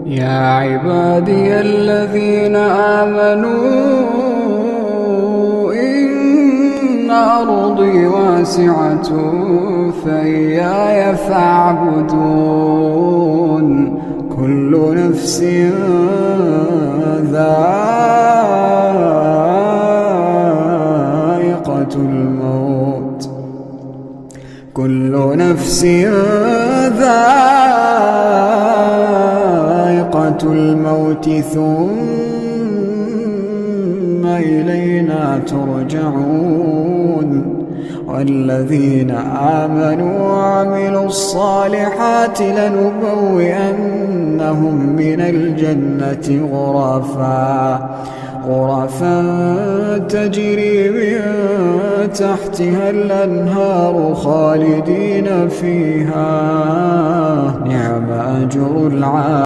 يا عبادي الذين آمنوا إن أرضي واسعة فإياي فاعبدون كل نفس ذائقة الموت كل نفس ذائقة الموت ثم إلينا ترجعون والذين آمنوا وعملوا الصالحات لنبوئنهم من الجنة غرفا تجري من تحتها الأنهار خالدين فيها نعم أجر العاملين.